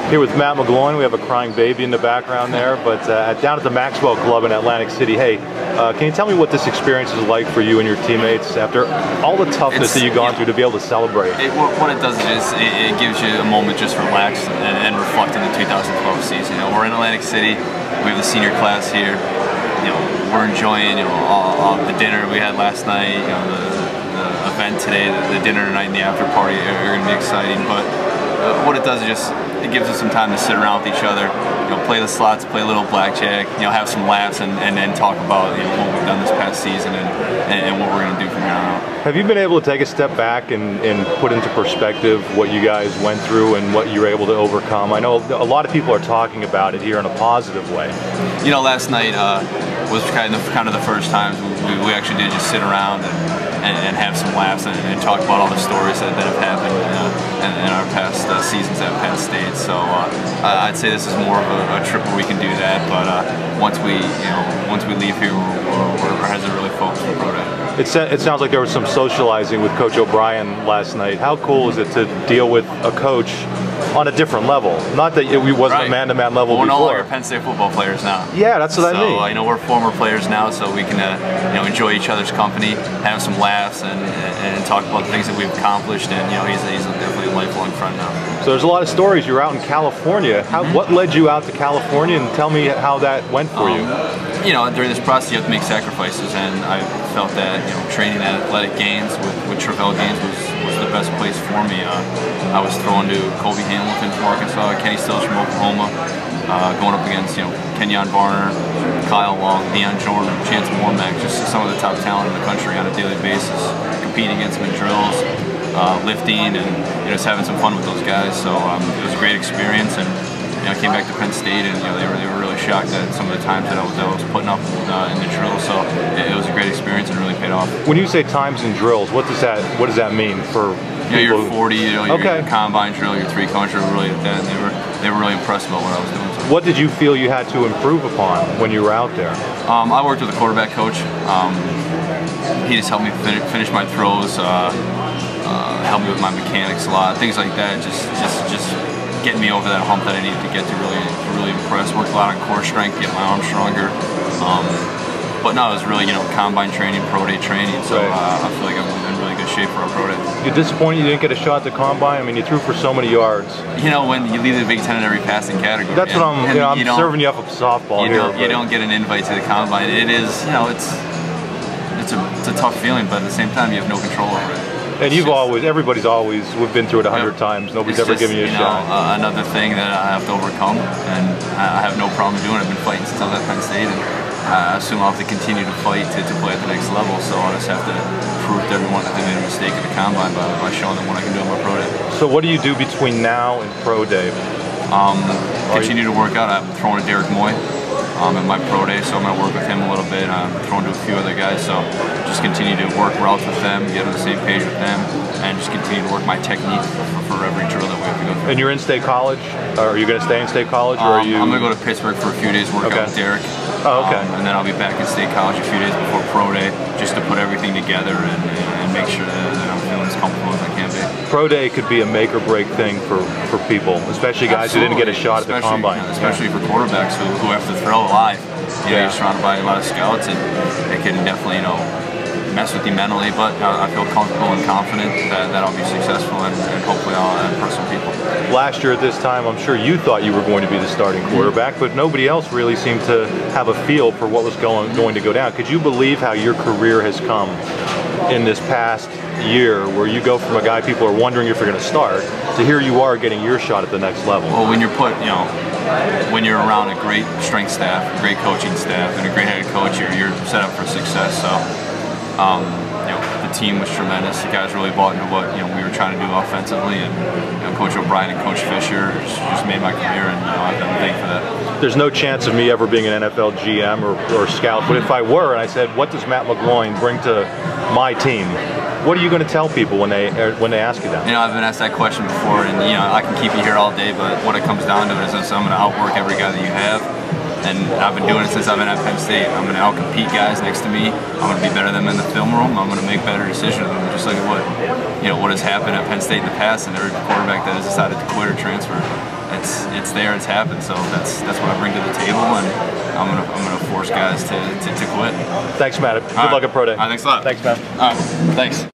Here with Matt McGloin. We have a crying baby in the background there, but down at the Maxwell Club in Atlantic City. Hey, can you tell me what this experience is like for you and your teammates after all the toughness that you've gone through to be able to celebrate? What it does is it gives you a moment just to relax and reflect on the 2012 season. You know, we're in Atlantic City. We have the senior class here. You know, we're enjoying all the dinner we had last night. You know, the event today, the dinner tonight, and the after party are going to be exciting. But what it does is just it gives us some time to sit around with each other, you know, play the slots, play a little blackjack, you know, have some laughs, and then talk about, you know, what we've done this past season and what we're going to do from here on out. Have you been able to take a step back and put into perspective what you guys went through and what you were able to overcome? I know a lot of people are talking about it here in a positive way. You know, last night was kind of the first time we actually did just sit around and have some laughs and talk about all the stories that have happened in our past seasons at Penn State. So I'd say this is more of a trip where we can do that. But once we leave here, we're heads are really focused on pro day. It sounds like there was some socializing with Coach O'Brien last night. How cool is it to deal with a coach on a different level? Not that it wasn't a man-to-man level before. We're no longer Penn State football players now. Yeah, that's what I mean. So you know, we're former players now, so we can you know, enjoy each other's company, have some laughs, and talk about the things that we've accomplished. And you know, he's definitely a lifelong friend now. So there's a lot of stories. You're out in California. What led you out to California, and tell me how that went for you? You know, during this process, you have to make sacrifices, and I felt that, you know, training at Athletic Games with Travell Games was the best place for me. I was throwing to Kobe Hamilton from Arkansas, Kenny Stills from Oklahoma, going up against, you know, Kenyon Barner, Kyle Long, Deion Jordan, Chance Warmack, just some of the top talent in the country on a daily basis, competing against them in drills, lifting, and you know, just having some fun with those guys. So it was a great experience, and you know, I came back to Penn State, and you know, they were really shocked at some of the times that I was putting up in the drills. So it was a great experience and really paid off. When you say times in drills, what does that mean for? You know, your 40, you know, your combine drill, your 3-count drill, really that they were really impressed about what I was doing. So. What did you feel you had to improve upon when you were out there? I worked with a quarterback coach. He just helped me finish my throws, helped me with my mechanics a lot, things like that. Just getting me over that hump that I needed to get to really impress. Worked a lot on core strength, get my arms stronger. But no, it was really, you know, combine training, pro day training. So I feel like I'm in really good shape for our pro day. You're disappointed you didn't get a shot at the combine? I mean, you threw for so many yards. You know, when you lead the Big Ten in every passing category. That's what I'm. You know, I'm serving you up a softball here. You don't get an invite to the combine. It is, you know, it's a tough feeling, but at the same time, you have no control over it. And everybody's always, we've been through it 100 times. Nobody's ever given you a shot. Another thing that I have to overcome, and I have no problem doing. I've been fighting since I left Penn State, and I assume I'll have to continue to fight to play at the next level. So I'll just have to prove to everyone that they made a mistake at the combine by showing them what I can do on my pro day. So what do you do between now and pro day? Continue to work out. I'm throwing to Derek Moy at my pro day, so I'm going to work with him a little bit. I'm throwing to a few other guys, so just continue to work routes with them, get on the same page with them, and just continue to work my technique for every drill that we have to go through. And you're in State College? Are you going to stay in State College? Or are you... I'm going to go to Pittsburgh for a few days, work out with Derek. Oh, okay. And then I'll be back in State College a few days before pro day, just to put everything together and make sure that I'm feeling as comfortable as I can be. Pro day could be a make or break thing for people, especially guys who didn't get a shot at the combine. Especially for quarterbacks who have to throw live. You know, you're surrounded by a lot of scouts, and it can definitely, you know, mess with you mentally, but I feel comfortable and confident that I'll be successful, and hopefully I'll impress some people. Last year at this time, I'm sure you thought you were going to be the starting quarterback, but nobody else really seemed to have a feel for what was going to go down. Could you believe how your career has come in this past year, where you go from a guy people are wondering if you're going to start, to here you are getting your shot at the next level? Well, when you're when you're around a great strength staff, a great coaching staff, and a great head coach, you're set up for success. So, you know, the team was tremendous. The guys really bought into what, you know, we were trying to do offensively, and you know, Coach O'Brien and Coach Fisher just made my career, and you know, I've been thankful for that. There's no chance of me ever being an NFL GM or scout, but if I were, and I said, what does Matt McGloin bring to my team? What are you going to tell people when they ask you that? You know, I've been asked that question before, and you know, I can keep you here all day, but what it comes down to is that I'm going to outwork every guy that you have, and I've been doing it since I've been at Penn State. I'm going to outcompete guys next to me. I'm going to be better than them in the film room. I'm going to make better decisions than them, just like what has happened at Penn State in the past, and every quarterback that has decided to quit or transfer. it's there, it's happened. So that's what I bring to the table, and I'm gonna force guys to quit. Thanks, Matt. Good luck at Pro Day. Thanks a lot. Thanks, Matt. All right, thanks.